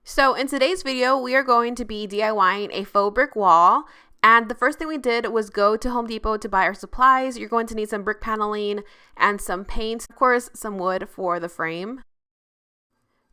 So in today's video, we are going to be DIYing a faux brick wall. And the first thing we did was go to Home Depot to buy our supplies. You're going to need some brick paneling and some paint, of course, some wood for the frame.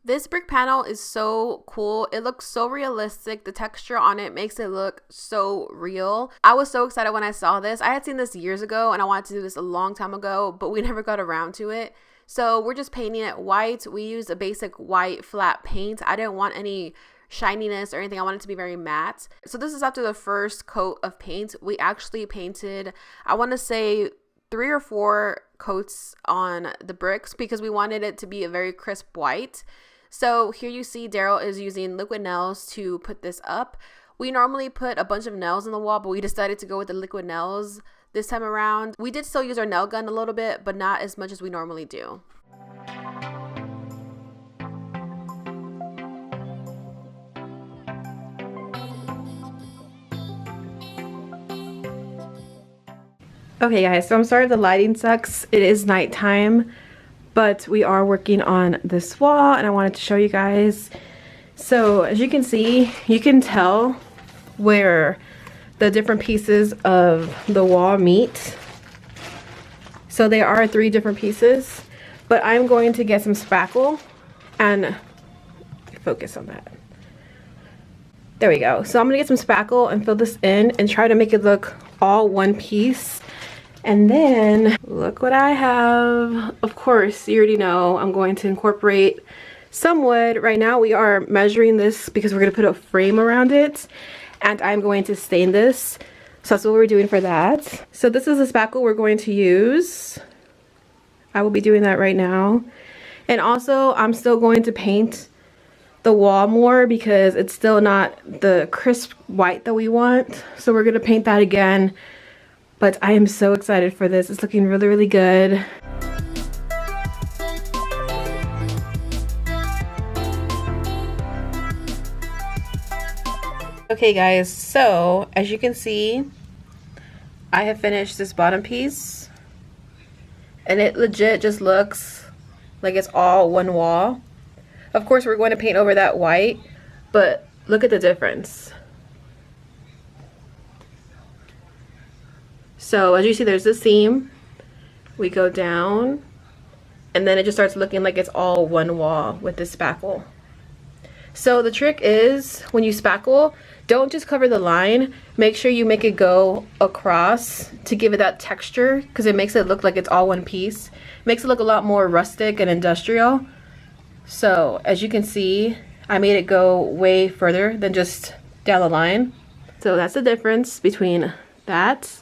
This brick panel is so cool. It looks so realistic. The texture on it makes it look so real. I was so excited when I saw this. I had seen this years ago and I wanted to do this a long time ago, but we never got around to it. So we're just painting it white. We used a basic white flat paint. I didn't want any shininess or anything. I want it to be very matte. So this is after the first coat of paint. We actually painted, I want to say 3 or 4 coats on the bricks because we wanted it to be a very crisp white. So here you see Daryl is using liquid nails to put this up. We normally put a bunch of nails on the wall, but we decided to go with the liquid nails this time around. We did still use our nail gun a little bit, but not as much as we normally do. Okay guys, so I'm sorry if the lighting sucks. It is nighttime, but we are working on this wall and I wanted to show you guys. So as you can see, you can tell where the different pieces of the wall meet. So there are 3 different pieces, but I'm going to get some spackle and focus on that. There we go. So I'm gonna get some spackle and fill this in and try to make it look all one piece. And then look what I have. Of course, you already know I'm going to incorporate some wood. Right now we are measuring this because we're gonna put a frame around it. And I'm going to stain this. So that's what we're doing for that. So this is the spackle we're going to use. I will be doing that right now. And also I'm still going to paint the wall more because it's still not the crisp white that we want. So we're gonna paint that again. But I am so excited for this. It's looking really, really good. Okay guys, so as you can see, I have finished this bottom piece and it legit just looks like it's all one wall. Of course we're going to paint over that white, but look at the difference. So as you see, there's this seam, we go down and then it just starts looking like it's all one wall with this spackle. So the trick is when you spackle, don't just cover the line, make sure you make it go across to give it that texture because it makes it look like it's all one piece. It makes it look a lot more rustic and industrial. So as you can see, I made it go way further than just down the line. So that's the difference between that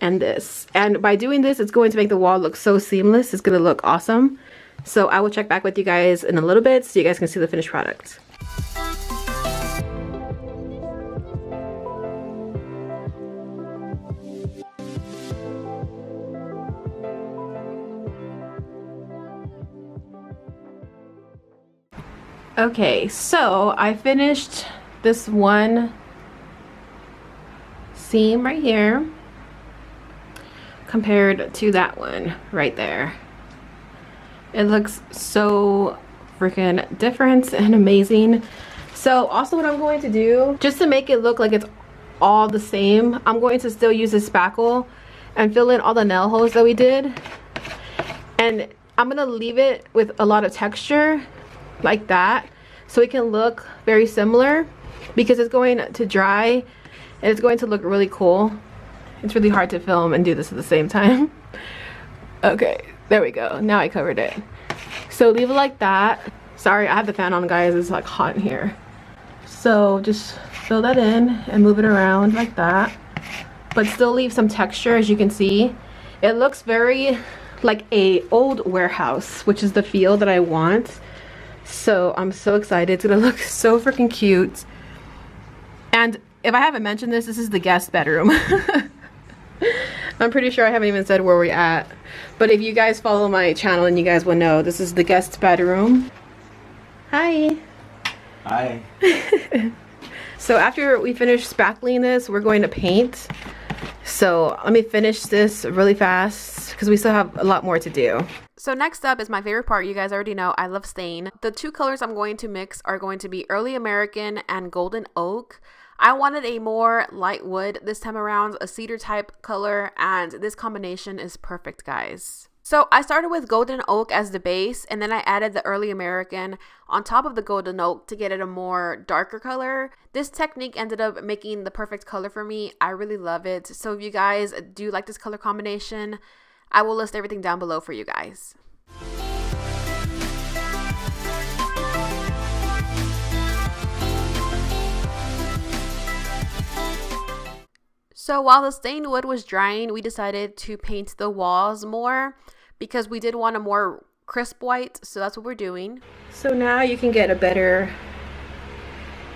and this. And by doing this, it's going to make the wall look so seamless. It's going to look awesome. So I will check back with you guys in a little bit so you guys can see the finished product. Okay, so I finished this one seam right here compared to that one right there. It looks so freaking different and amazing. So also what I'm going to do, just to make it look like it's all the same, I'm going to still use this spackle and fill in all the nail holes that we did. And I'm gonna leave it with a lot of texture like that so it can look very similar because it's going to dry and it's going to look really cool. It's really hard to film and do this at the same time. Okay, there we go. Now I covered it. So leave it like that. Sorry, I have the fan on, guys. It's like hot in here. So just fill that in and move it around like that, but still leave some texture. As you can see, it looks very like a old warehouse, which is the feel that I want. So I'm so excited. It's gonna look so freaking cute. And if I haven't mentioned this, this is the guest bedroom. I'm pretty sure I haven't even said where we're at, but if you guys follow my channel and you guys will know, this is the guest bedroom. Hi. Hi. So after we finish spackling this, we're going to paint. So let me finish this really fast because we still have a lot more to do. So next up is my favorite part. You guys already know I love stain. The two colors I'm going to mix are going to be Early American and Golden Oak. I wanted a more light wood this time around, a cedar type color, and this combination is perfect, guys. So I started with Golden Oak as the base, and then I added the Early American on top of the Golden Oak to get it a more darker color. This technique ended up making the perfect color for me. I really love it. So if you guys do like this color combination, I will list everything down below for you guys. So while the stained wood was drying, we decided to paint the walls more because we did want a more crisp white, so that's what we're doing. So now you can get a better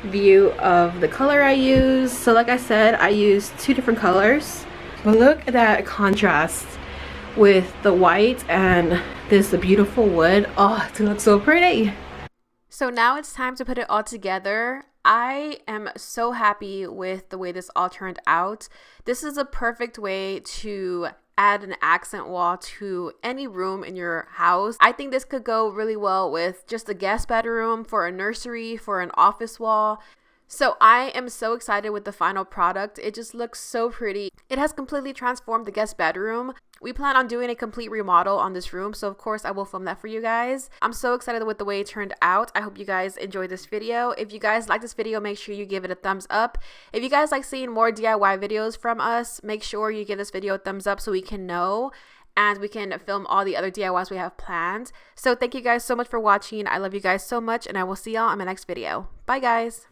view of the color I use. So like I said, I used two different colors, but look at that contrast with the white and this beautiful wood. Oh, it looks so pretty. So now it's time to put it all together. I am so happy with the way this all turned out. This is a perfect way to add an accent wall to any room in your house. I think this could go really well with just a guest bedroom, for a nursery, for an office wall. So I am so excited with the final product. It just looks so pretty. It has completely transformed the guest bedroom. We plan on doing a complete remodel on this room, so of course I will film that for you guys. I'm so excited with the way it turned out. I hope you guys enjoyed this video. If you guys like this video, make sure you give it a thumbs up. If you guys like seeing more DIY videos from us, make sure you give this video a thumbs up so we can know and we can film all the other DIYs we have planned. So thank you guys so much for watching. I love you guys so much, and I will see y'all in my next video. Bye guys.